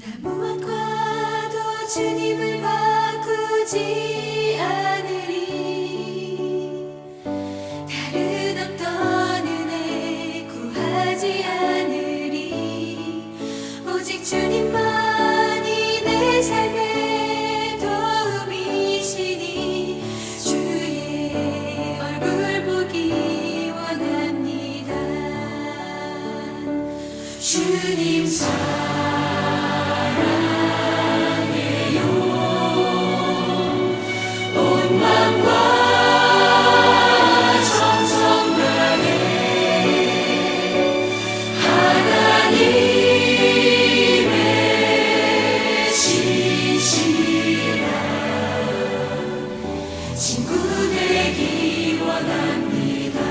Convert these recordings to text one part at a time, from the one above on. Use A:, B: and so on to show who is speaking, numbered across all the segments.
A: 나 무엇과도 주님을 바꾸지 않으리. 다른 어떤 은혜 구하지 않으리. 오직 주님만이 내 삶의 도움이시니 주의 얼굴 보기 원합니다. 주님 친구 되기 원합니다.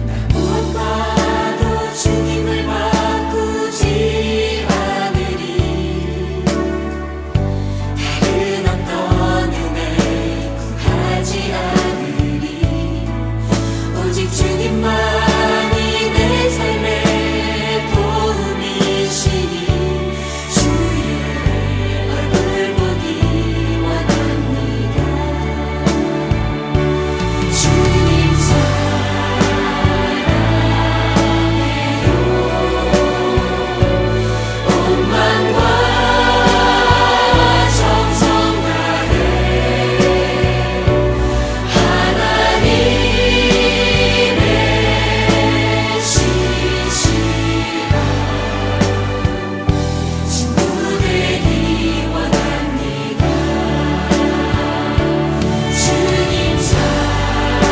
A: 나 무엇과도 주님을 바꾸지 않으리. 다른 어떤 은혜 구하지 않으리. 오직 주님만이 내 삶의 도움이시니 주의 얼굴 보기 원합니다. 주님 사랑해요. 온 마음과 정성 다해 하나님 친구 되기 원합니다. 주님 사랑해요.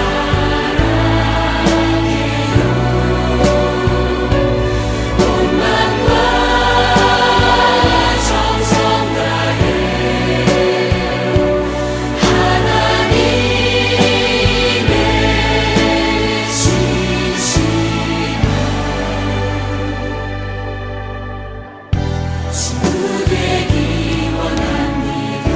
A: 온 마음과 정성 다해 하나님의 친구 되기 원합니다.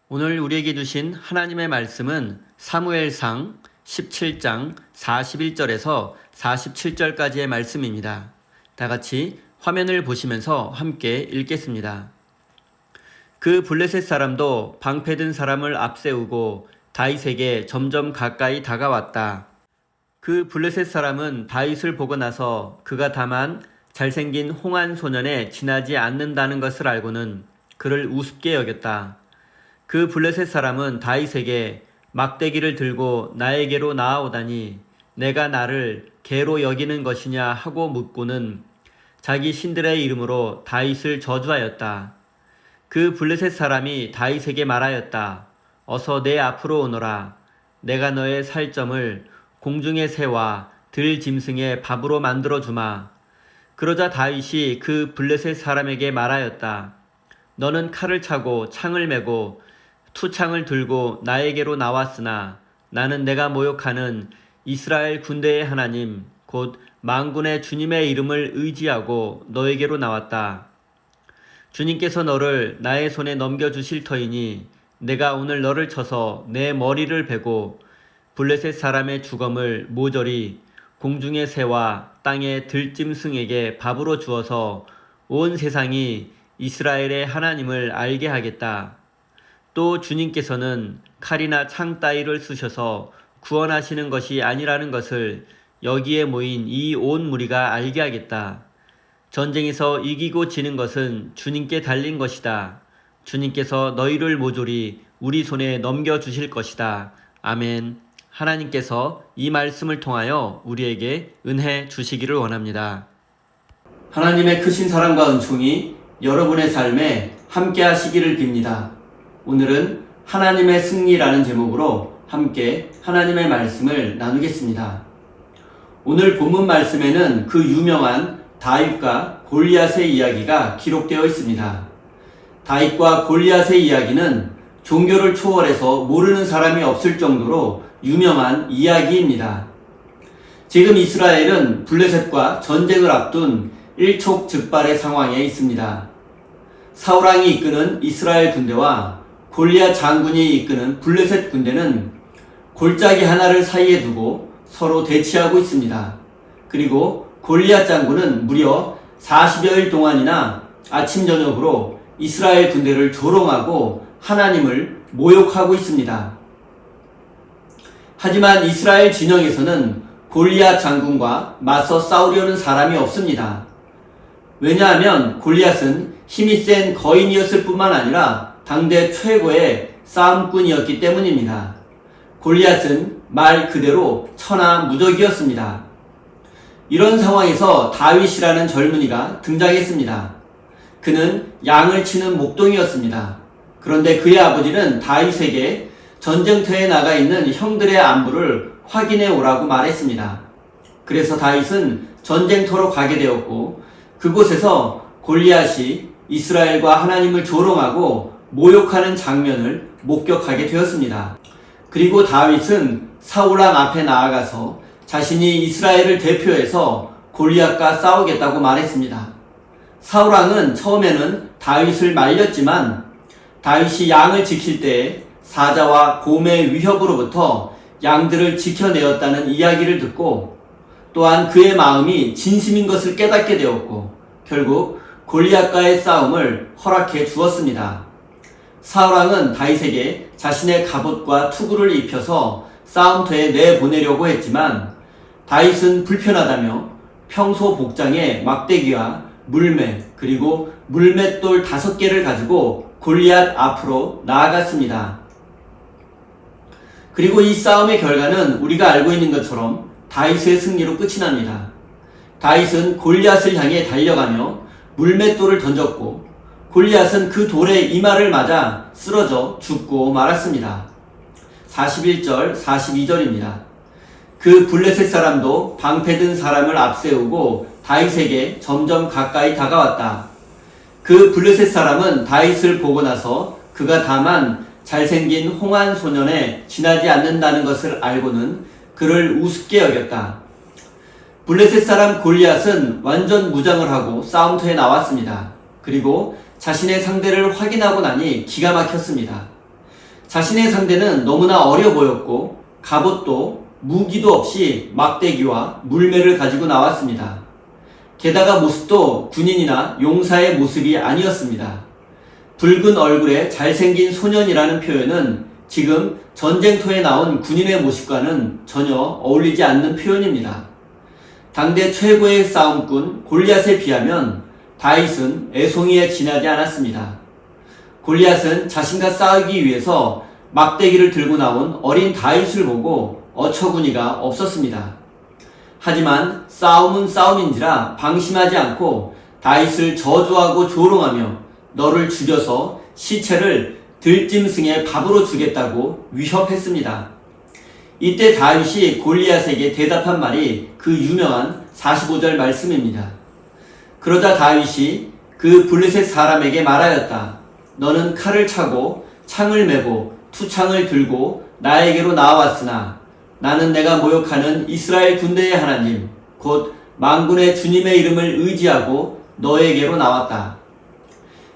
B: 오늘 우리에게 주신 하나님의 말씀은 사무엘상 17장 41절에서 47절까지의 말씀입니다. 다 같이 화면을 보시면서 함께 읽겠습니다. 그 블레셋 사람도 방패든 사람을 앞세우고 다윗에게 점점 가까이 다가왔다. 그 블레셋 사람은 다윗을 보고 나서 그가 다만 잘생긴 홍한 소년에 지나지 않는다는 것을 알고는 그를 우습게 여겼다. 그 블레셋 사람은 다윗에게 막대기를 들고 나에게로 나아오다니 내가 나를 개로 여기는 것이냐 하고 묻고는 자기 신들의 이름으로 다윗을 저주하였다. 그 블레셋 사람이 다윗에게 말하였다. 어서 내 앞으로 오너라. 내가 너의 살점을 공중의 새와 들 짐승의 밥으로 만들어 주마. 그러자 다윗이 그 블레셋 사람에게 말하였다. 너는 칼을 차고 창을 메고 투창을 들고 나에게로 나왔으나 나는 내가 모욕하는 이스라엘 군대의 하나님 곧 만군의 주님의 이름을 의지하고 너에게로 나왔다. 주님께서 너를 나의 손에 넘겨주실 터이니 내가 오늘 너를 쳐서 내 머리를 베고 블레셋 사람의 주검을 모조리 공중의 새와 땅의 들짐승에게 밥으로 주어서 온 세상이 이스라엘의 하나님을 알게 하겠다. 또 주님께서는 칼이나 창 따위를 쓰셔서 구원하시는 것이 아니라는 것을 여기에 모인 이 온 무리가 알게 하겠다. 전쟁에서 이기고 지는 것은 주님께 달린 것이다. 주님께서 너희를 모조리 우리 손에 넘겨주실 것이다. 아멘. 하나님께서 이 말씀을 통하여 우리에게 은혜 주시기를 원합니다. 하나님의 크신 사랑과 은총이 여러분의 삶에 함께 하시기를 빕니다. 오늘은 하나님의 승리라는 제목으로 함께 하나님의 말씀을 나누겠습니다. 오늘 본문 말씀에는 그 유명한 다윗과 골리앗의 이야기가 기록되어 있습니다. 다윗과 골리앗의 이야기는 종교를 초월해서 모르는 사람이 없을 정도로 유명한 이야기입니다. 지금 이스라엘은 블레셋과 전쟁을 앞둔 일촉즉발의 상황에 있습니다. 사울왕이 이끄는 이스라엘 군대와 골리앗 장군이 이끄는 블레셋 군대는 골짜기 하나를 사이에 두고 서로 대치하고 있습니다. 그리고 골리앗 장군은 무려 40여일 동안이나 아침 저녁으로 이스라엘 군대를 조롱하고 하나님을 모욕하고 있습니다. 하지만 이스라엘 진영에서는 골리앗 장군과 맞서 싸우려는 사람이 없습니다. 왜냐하면 골리앗은 힘이 센 거인이었을 뿐만 아니라 당대 최고의 싸움꾼이었기 때문입니다. 골리앗은 말 그대로 천하무적이었습니다. 이런 상황에서 다윗이라는 젊은이가 등장했습니다. 그는 양을 치는 목동이었습니다. 그런데 그의 아버지는 다윗에게 전쟁터에 나가 있는 형들의 안부를 확인해 오라고 말했습니다. 그래서 다윗은 전쟁터로 가게 되었고 그곳에서 골리앗이 이스라엘과 하나님을 조롱하고 모욕하는 장면을 목격하게 되었습니다. 그리고 다윗은 사울왕 앞에 나아가서 자신이 이스라엘을 대표해서 골리앗과 싸우겠다고 말했습니다. 사울왕은 처음에는 다윗을 말렸지만 다윗이 양을 지킬 때에 사자와 곰의 위협으로부터 양들을 지켜내었다는 이야기를 듣고 또한 그의 마음이 진심인 것을 깨닫게 되었고 결국 골리앗과의 싸움을 허락해 주었습니다. 사울왕은 다윗에게 자신의 갑옷과 투구를 입혀서 싸움터에 내보내려고 했지만 다윗은 불편하다며 평소 복장에 막대기와 물매 그리고 물맷돌 5개를 가지고 골리앗 앞으로 나아갔습니다. 그리고 이 싸움의 결과는 우리가 알고 있는 것처럼 다윗의 승리로 끝이 납니다. 다윗은 골리앗을 향해 달려가며 물맷돌을 던졌고 골리앗은 그 돌의 이마를 맞아 쓰러져 죽고 말았습니다. 41절, 42절입니다. 그 블레셋 사람도 방패든 사람을 앞세우고 다윗에게 점점 가까이 다가왔다. 그 블레셋 사람은 다윗을 보고 나서 그가 다만 잘생긴 홍한 소년에 지나지 않는다는 것을 알고는 그를 우습게 여겼다. 블레셋 사람 골리앗은 완전 무장을 하고 싸움터에 나왔습니다. 그리고 자신의 상대를 확인하고 나니 기가 막혔습니다. 자신의 상대는 너무나 어려 보였고 갑옷도 무기도 없이 막대기와 물매를 가지고 나왔습니다. 게다가 모습도 군인이나 용사의 모습이 아니었습니다. 붉은 얼굴에 잘생긴 소년이라는 표현은 지금 전쟁터에 나온 군인의 모습과는 전혀 어울리지 않는 표현입니다. 당대 최고의 싸움꾼 골리앗에 비하면 다윗은 애송이에 지나지 않았습니다. 골리앗은 자신과 싸우기 위해서 막대기를 들고 나온 어린 다윗을 보고 어처구니가 없었습니다. 하지만 싸움은 싸움인지라 방심하지 않고 다윗을 저주하고 조롱하며 너를 죽여서 시체를 들짐승의 밥으로 주겠다고 위협했습니다. 이때 다윗이 골리앗에게 대답한 말이 그 유명한 45절 말씀입니다. 그러자 다윗이 그 블레셋 사람에게 말하였다. 너는 칼을 차고 창을 메고 투창을 들고 나에게로 나와왔으나 나는 내가 모욕하는 이스라엘 군대의 하나님 곧 만군의 주님의 이름을 의지하고 너에게로 나왔다.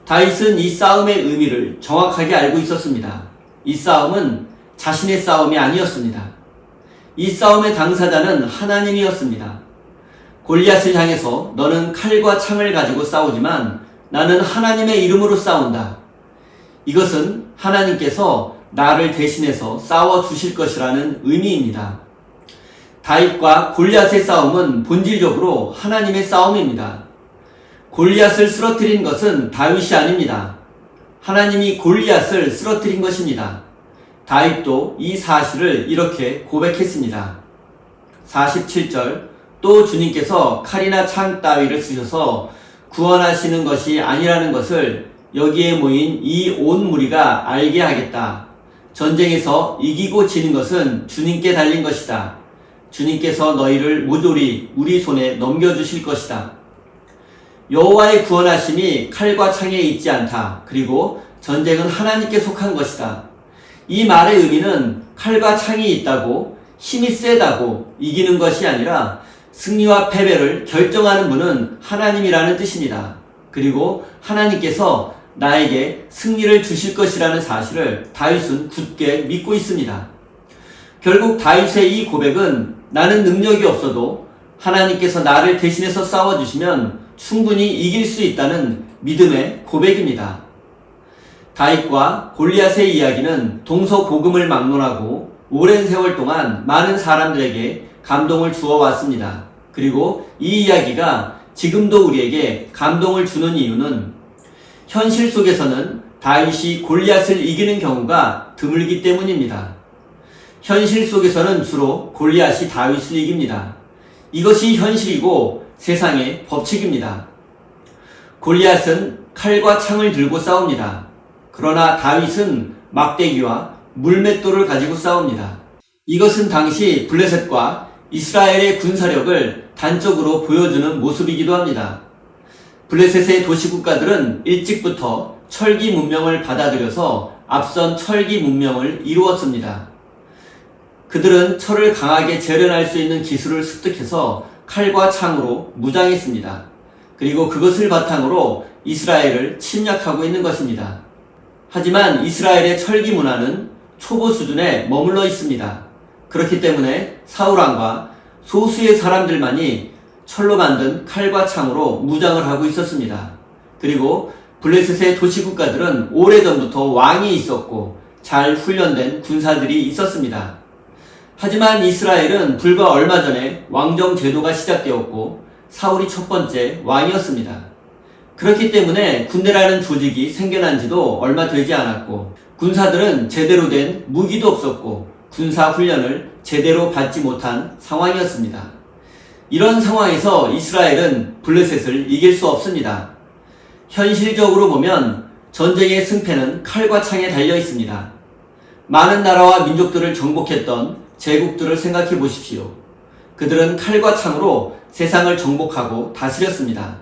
B: 다윗은 이 싸움의 의미를 정확하게 알고 있었습니다. 이 싸움은 자신의 싸움이 아니었습니다. 이 싸움의 당사자는 하나님이었습니다. 골리앗을 향해서 너는 칼과 창을 가지고 싸우지만 나는 하나님의 이름으로 싸운다. 이것은 하나님께서 나를 대신해서 싸워주실 것이라는 의미입니다. 다윗과 골리앗의 싸움은 본질적으로 하나님의 싸움입니다. 골리앗을 쓰러뜨린 것은 다윗이 아닙니다. 하나님이 골리앗을 쓰러뜨린 것입니다. 다윗도 이 사실을 이렇게 고백했습니다. 47절 또 주님께서 칼이나 창 따위를 쓰셔서 구원하시는 것이 아니라는 것을 여기에 모인 이 온 무리가 알게 하겠다. 전쟁에서 이기고 지는 것은 주님께 달린 것이다. 주님께서 너희를 모조리 우리 손에 넘겨주실 것이다. 여호와의 구원하심이 칼과 창에 있지 않다. 그리고 전쟁은 하나님께 속한 것이다. 이 말의 의미는 칼과 창이 있다고 힘이 세다고 이기는 것이 아니라 승리와 패배를 결정하는 분은 하나님이라는 뜻입니다. 그리고 하나님께서 나에게 승리를 주실 것이라는 사실을 다윗은 굳게 믿고 있습니다. 결국 다윗의 이 고백은 나는 능력이 없어도 하나님께서 나를 대신해서 싸워주시면 충분히 이길 수 있다는 믿음의 고백입니다. 다윗과 골리앗의 이야기는 동서고금을 막론하고 오랜 세월 동안 많은 사람들에게 감동을 주어 왔습니다. 그리고 이 이야기가 지금도 우리에게 감동을 주는 이유는 현실 속에서는 다윗이 골리앗을 이기는 경우가 드물기 때문입니다. 현실 속에서는 주로 골리앗이 다윗을 이깁니다. 이것이 현실이고 세상의 법칙입니다. 골리앗은 칼과 창을 들고 싸웁니다. 그러나 다윗은 막대기와 물맷돌을 가지고 싸웁니다. 이것은 당시 블레셋과 이스라엘의 군사력을 단적으로 보여주는 모습이기도 합니다. 블레셋의 도시국가들은 일찍부터 철기 문명을 받아들여서 앞선 철기 문명을 이루었습니다. 그들은 철을 강하게 재련할 수 있는 기술을 습득해서 칼과 창으로 무장했습니다. 그리고 그것을 바탕으로 이스라엘을 침략하고 있는 것입니다. 하지만 이스라엘의 철기 문화는 초보 수준에 머물러 있습니다. 그렇기 때문에 사울왕과 소수의 사람들만이 철로 만든 칼과 창으로 무장을 하고 있었습니다. 그리고 블레셋의 도시국가들은 오래전부터 왕이 있었고 잘 훈련된 군사들이 있었습니다. 하지만 이스라엘은 불과 얼마 전에 왕정 제도가 시작되었고 사울이 첫 번째 왕이었습니다. 그렇기 때문에 군대라는 조직이 생겨난 지도 얼마 되지 않았고 군사들은 제대로 된 무기도 없었고 군사 훈련을 제대로 받지 못한 상황이었습니다. 이런 상황에서 이스라엘은 블레셋을 이길 수 없습니다. 현실적으로 보면 전쟁의 승패는 칼과 창에 달려 있습니다. 많은 나라와 민족들을 정복했던 제국들을 생각해 보십시오. 그들은 칼과 창으로 세상을 정복하고 다스렸습니다.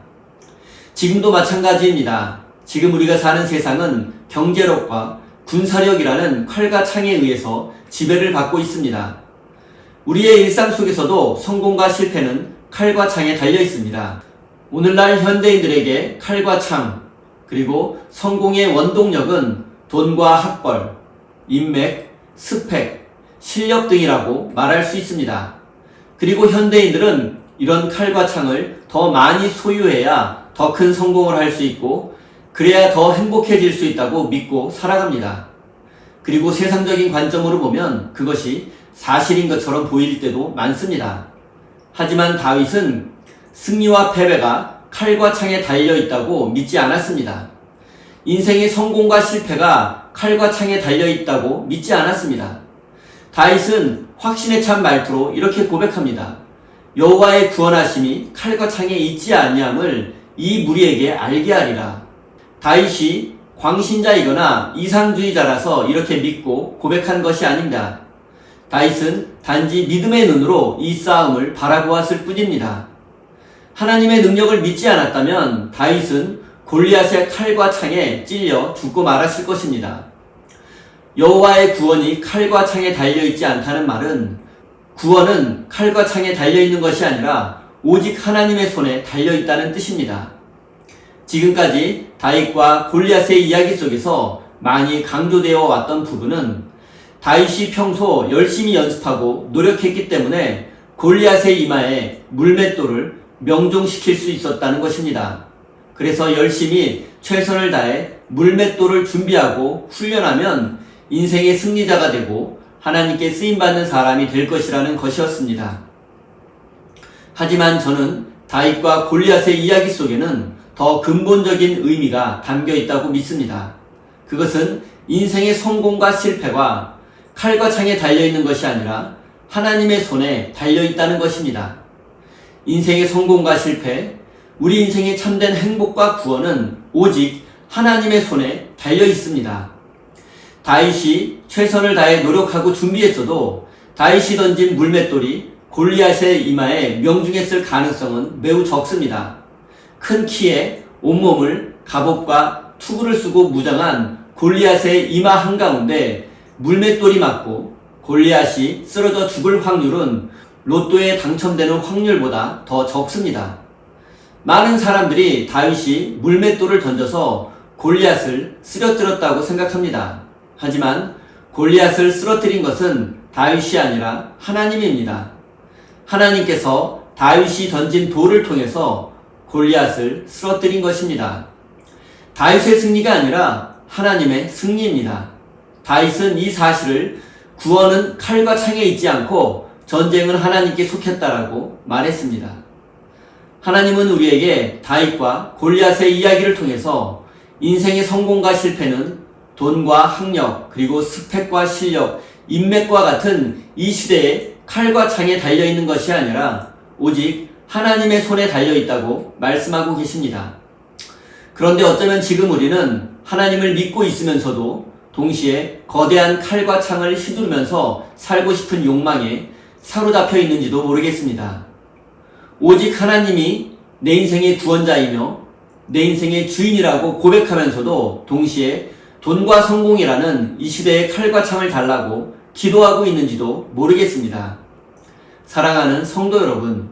B: 지금도 마찬가지입니다. 지금 우리가 사는 세상은 경제력과 군사력이라는 칼과 창에 의해서 지배를 받고 있습니다. 우리의 일상 속에서도 성공과 실패는 칼과 창에 달려 있습니다. 오늘날 현대인들에게 칼과 창, 그리고 성공의 원동력은 돈과 학벌, 인맥, 스펙, 실력 등이라고 말할 수 있습니다. 그리고 현대인들은 이런 칼과 창을 더 많이 소유해야 더 큰 성공을 할 수 있고 그래야 더 행복해질 수 있다고 믿고 살아갑니다. 그리고 세상적인 관점으로 보면 그것이 사실인 것처럼 보일 때도 많습니다. 하지만 다윗은 승리와 패배가 칼과 창에 달려 있다고 믿지 않았습니다. 인생의 성공과 실패가 칼과 창에 달려 있다고 믿지 않았습니다. 다윗은 확신에 찬 말투로 이렇게 고백합니다. 여호와의 구원하심이 칼과 창에 있지 아니함을 이 무리에게 알게 하리라. 다윗이 광신자이거나 이상주의자라서 이렇게 믿고 고백한 것이 아닙니다. 다윗은 단지 믿음의 눈으로 이 싸움을 바라보았을 뿐입니다. 하나님의 능력을 믿지 않았다면 다윗은 골리앗의 칼과 창에 찔려 죽고 말았을 것입니다. 여호와의 구원이 칼과 창에 달려있지 않다는 말은 구원은 칼과 창에 달려있는 것이 아니라 오직 하나님의 손에 달려있다는 뜻입니다. 지금까지 다윗과 골리앗의 이야기 속에서 많이 강조되어 왔던 부분은 다윗이 평소 열심히 연습하고 노력했기 때문에 골리앗의 이마에 물맷돌을 명종시킬 수 있었다는 것입니다. 그래서 열심히 최선을 다해 물맷돌을 준비하고 훈련하면 인생의 승리자가 되고 하나님께 쓰임받는 사람이 될 것이라는 것이었습니다. 하지만 저는 다윗과 골리앗의 이야기 속에는 더 근본적인 의미가 담겨 있다고 믿습니다. 그것은 인생의 성공과 실패가 칼과 창에 달려있는 것이 아니라 하나님의 손에 달려있다는 것입니다. 인생의 성공과 실패, 우리 인생의 참된 행복과 구원은 오직 하나님의 손에 달려있습니다. 다윗이 최선을 다해 노력하고 준비했어도 다윗이 던진 물맷돌이 골리앗의 이마에 명중했을 가능성은 매우 적습니다. 큰 키에 온몸을 갑옷과 투구를 쓰고 무장한 골리앗의 이마 한가운데 물맷돌이 맞고 골리앗이 쓰러져 죽을 확률은 로또에 당첨되는 확률보다 더 적습니다. 많은 사람들이 다윗이 물맷돌을 던져서 골리앗을 쓰러뜨렸다고 생각합니다. 하지만 골리앗을 쓰러뜨린 것은 다윗이 아니라 하나님입니다. 하나님께서 다윗이 던진 돌을 통해서 골리앗을 쓰러뜨린 것입니다. 다윗의 승리가 아니라 하나님의 승리입니다. 다윗은 이 사실을 구원은 칼과 창에 있지 않고 전쟁은 하나님께 속했다라고 말했습니다. 하나님은 우리에게 다윗과 골리앗의 이야기를 통해서 인생의 성공과 실패는 돈과 학력, 그리고 스펙과 실력, 인맥과 같은 이 시대에 칼과 창에 달려있는 것이 아니라 오직 하나님의 손에 달려있다고 말씀하고 계십니다. 그런데 어쩌면 지금 우리는 하나님을 믿고 있으면서도 동시에 거대한 칼과 창을 휘두르면서 살고 싶은 욕망에 사로잡혀 있는지도 모르겠습니다. 오직 하나님이 내 인생의 구원자이며 내 인생의 주인이라고 고백하면서도 동시에 돈과 성공이라는 이 시대의 칼과 창을 달라고 기도하고 있는지도 모르겠습니다. 사랑하는 성도 여러분,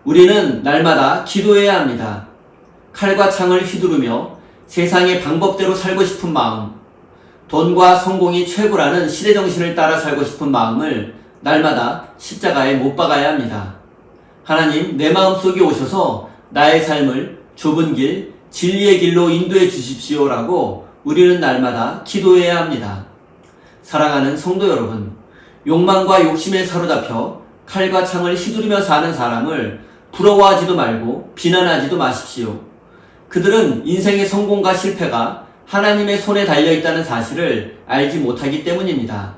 B: 우리는 날마다 기도해야 합니다. 칼과 창을 휘두르며 세상의 방법대로 살고 싶은 마음, 돈과 성공이 최고라는 시대 정신을 따라 살고 싶은 마음을 날마다 십자가에 못 박아야 합니다. 하나님, 내 마음속에 오셔서 나의 삶을 좁은 길, 진리의 길로 인도해 주십시오라고 우리는 날마다 기도해야 합니다. 사랑하는 성도 여러분, 욕망과 욕심에 사로잡혀 칼과 창을 휘두르며 사는 사람을 부러워하지도 말고 비난하지도 마십시오. 그들은 인생의 성공과 실패가 하나님의 손에 달려있다는 사실을 알지 못하기 때문입니다.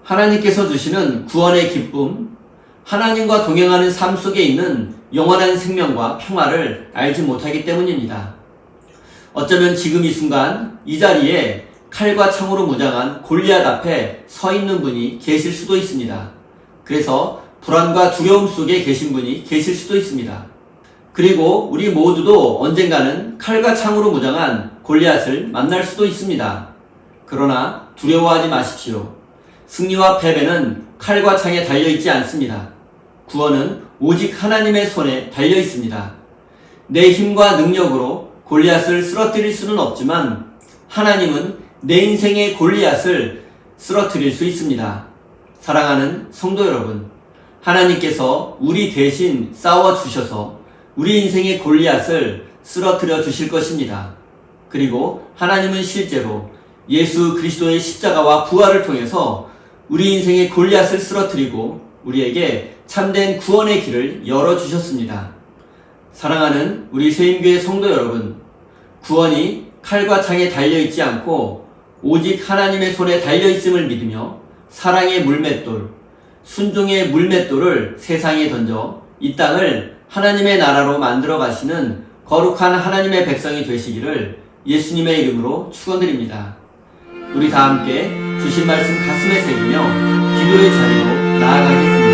B: 하나님께서 주시는 구원의 기쁨, 하나님과 동행하는 삶 속에 있는 영원한 생명과 평화를 알지 못하기 때문입니다. 어쩌면 지금 이 순간 이 자리에 칼과 창으로 무장한 골리앗 앞에 서 있는 분이 계실 수도 있습니다. 그래서 불안과 두려움 속에 계신 분이 계실 수도 있습니다. 그리고 우리 모두도 언젠가는 칼과 창으로 무장한 골리앗을 만날 수도 있습니다. 그러나 두려워하지 마십시오. 승리와 패배는 칼과 창에 달려있지 않습니다. 구원은 오직 하나님의 손에 달려있습니다. 내 힘과 능력으로 골리앗을 쓰러뜨릴 수는 없지만 하나님은 내 인생의 골리앗을 쓰러뜨릴 수 있습니다. 사랑하는 성도 여러분, 하나님께서 우리 대신 싸워주셔서 우리 인생의 골리앗을 쓰러뜨려 주실 것입니다. 그리고 하나님은 실제로 예수 그리스도의 십자가와 부활을 통해서 우리 인생의 골리앗을 쓰러뜨리고 우리에게 참된 구원의 길을 열어주셨습니다. 사랑하는 우리 세임교회 성도 여러분, 구원이 칼과 창에 달려있지 않고 오직 하나님의 손에 달려있음을 믿으며 사랑의 물맷돌, 순종의 물맷돌을 세상에 던져 이 땅을 하나님의 나라로 만들어 가시는 거룩한 하나님의 백성이 되시기를 예수님의 이름으로 축원드립니다. 우리 다 함께 주신 말씀 가슴에 새기며 기도의 자리로 나아가겠습니다.